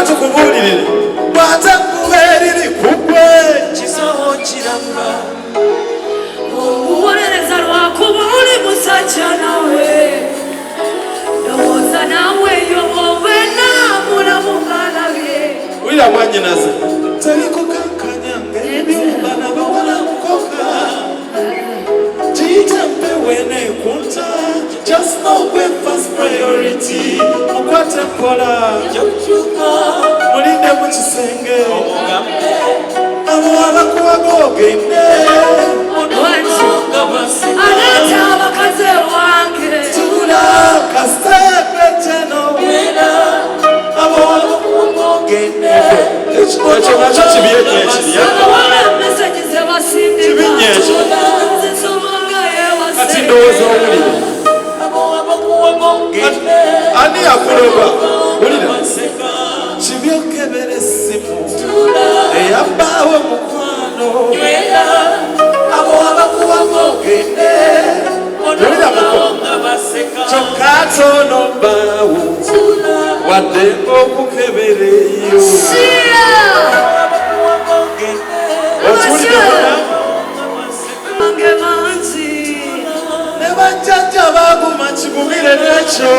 tukubulirire bw'ate kubeeriri kugwe kisoho kiramba uwolereza lwakuba oli musajja nawe ndowooza nawe yobowe naamulamu ng'alabye wulira mwanyinaze terikukankanya ng'ebyumba nabawala mukoka Kunta, just know we're first priority. Mukwate mpola, mulinde mu kisenge. Abo abakuwagogende aleeta abakazi wange tula kasekweteno abo abakuwagogende ekyo nakyo kibyenye ekiriya meseji zebasindika kati ndowooza owulire ani yakuloba wulira kibyokebera essimu eyabbaawo mukwano abo abakuwagogende wulira muko kyokka tono bbaawo wadde okukebera eyo bajjajja baguma kigumire n'ekyo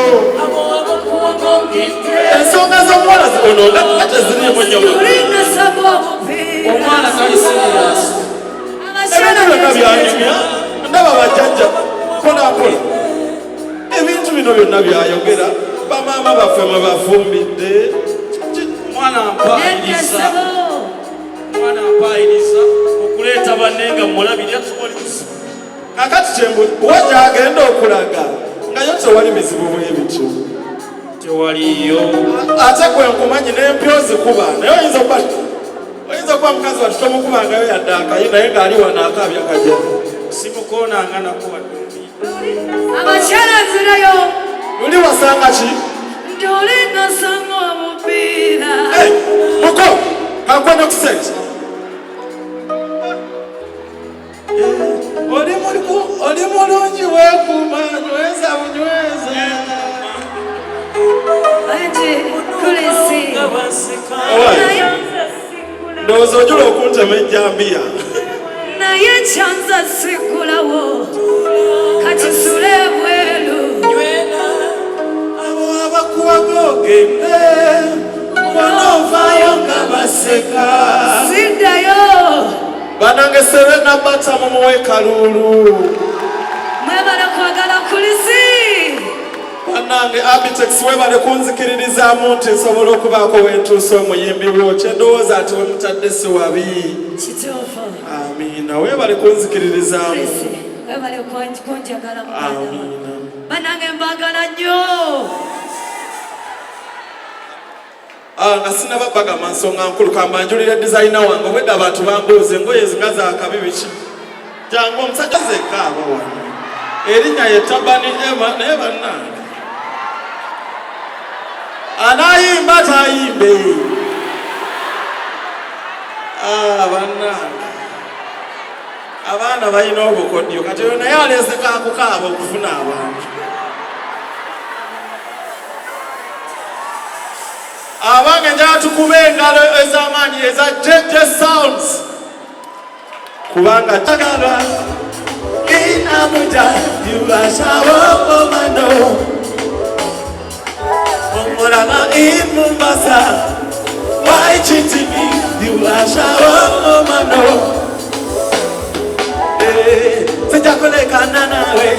ensonga z'omuwala ono ate zirimu nnyo omwana tali siriyasi ebintu byonna byanyumya ndaba bajjajja mpolampola ebintu bino byonna byayogera bamaama baffe mwe bafumbidde omwana mpaayiriza okuleeta banne nga mulabirya tewali buzibu kakati kyembu wagyagenda okulaga nga yo tewali bizibu bwebityo tewaliyo ate gwe nkumanyi n'empyo zikuba naye oyinza okuba mukazi wati tomukubangayo yadde akayi naye ng'ali wano akaabya kajja simukoonanga nako wadde abakyala nzirayo luli wasanga ki nti oli nasanga omupiira muko kakwenda kusente oli mulungi weekuuma nyweza bunyweza ndowooza ojula okuntema ejjambiya naye kyanza sigulawo kati sula ebweru abo abakuwagogende wanoovaayo nga baseka siddayo banange Serena Bata mumuwe kalulu mwebale kwagala kulisi banange Abitex webale kunzikiririzaamu nti nsobola okubaako wentuusa omuyimbi bwokye ndowooza ati we mutadde si wabi kituufu amiina webale kunzikiririzaamu webale kunjagala amiina banange mbagala nnyo nga sinababagamba nsonga nkulu kambanjulire dizayina wange obwedda abantu bambuuza engoye zinga zakabi biki jangu omusajja zekaaba wano erinnya ye Tabani Ema naye bannange anayimba tayimbe bannange abaana balina obukodyo kati oyo naye aleeseko akukaaba okufuna abantu abange njala tukube engalo ez'amaanyi eza JJ Sounds kubanga tagala inamuja yubashawo omano omulama imumbasa waikitimi yubashawo omano sijakolekana nawe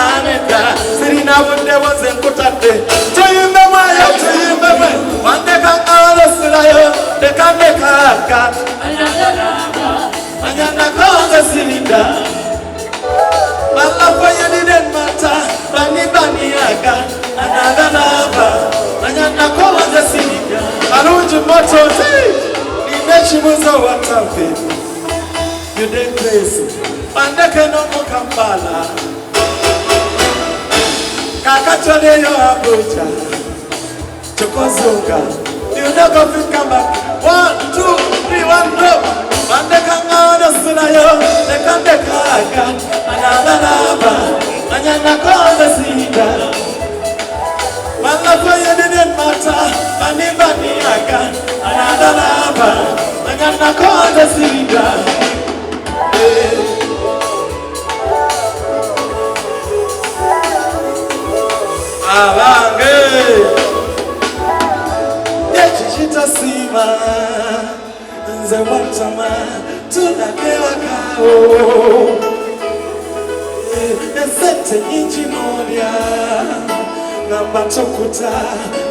ameka sirina budde boze nkutadde tuyimbe mwayo tuyimbe mwe wandeka alosirayo dekandekaka anyanakonze sirinda balafo yediden mata banibaniyaga anaganaba anyanakonze sirinda alungi motozi ninekibuzo watafe yudekresi wandeke nomukampala kakatoleyo Abuja chokozuka you never fit come back 1, 2, 3 1 drop bandeka ngana sinayo dekandeka ananaba anyana konza sinda malafo yediden mata nakonze sirida abange ekikitasiima nze watama tulage wakawo esente nyingi noolya ngamba tokuta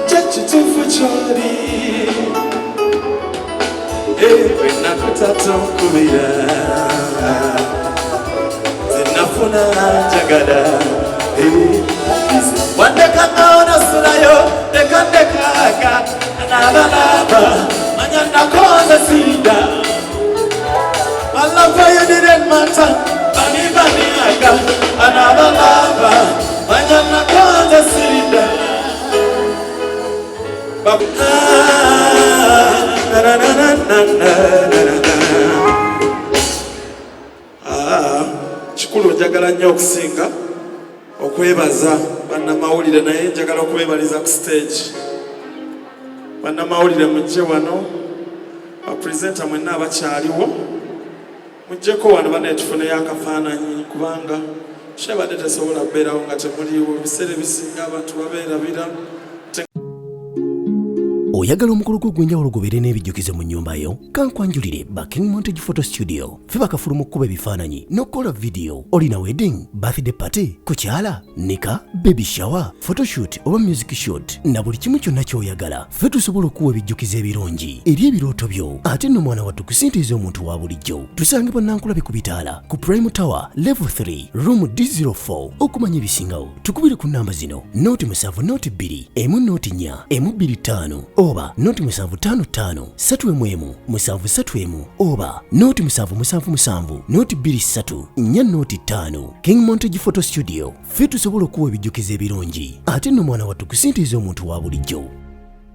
kyekituufu kyoli bwenakuta tonkubira zinafuna njagala wandeka naonasulayo dekandekaaga nabalaba manya nakonze sirida my love for you didn't matter baniaga anabalaba manya nakonze sirida kikulu njagala nnyo okusinga okwebaza bannamawulire naye njagala okwebaliza ku stage bannamawulire mujje wano bapresenta mwenna abakyaliwo mujjeko wano banetufuneyo akafaananyi kubanga kyebadde tesobola kubeerawo nga temuliiwo ebiseera ebisinga abantu babeerabira. Oyagala omukolo gw'ogwenjawulo gubeere n'ebijjukizo mu nnyumba yo kankwanjulire ba King Montage Photo Studio fe bakafuluma okukuba ebifaananyi n'okukola vidiyo olina wedding birthday party kukyala nika baby shower photoshoot oba music shoot na buli kimu kyonna ky'oyagala fe tusobola okuwa ebijjukizo ebirungi eri ebirooto byo ate nno mwana wattu kusintiiza omuntu wa bulijjo tusange bannankulabe ku bitaala ku Prime Tower level 3 room D04 okumanya ebisingawo tukubire ku namba zino noti 7 noti 2 emu noti 4 emu 25 oba noti 755 3 731 oba noti 777 noti 23 4 noti 5 King Montage Photo Studio fe tusobola okuwa ebijjukizo ebirungi ate nno mwana wattu kusintiiza omuntu wa bulijjo.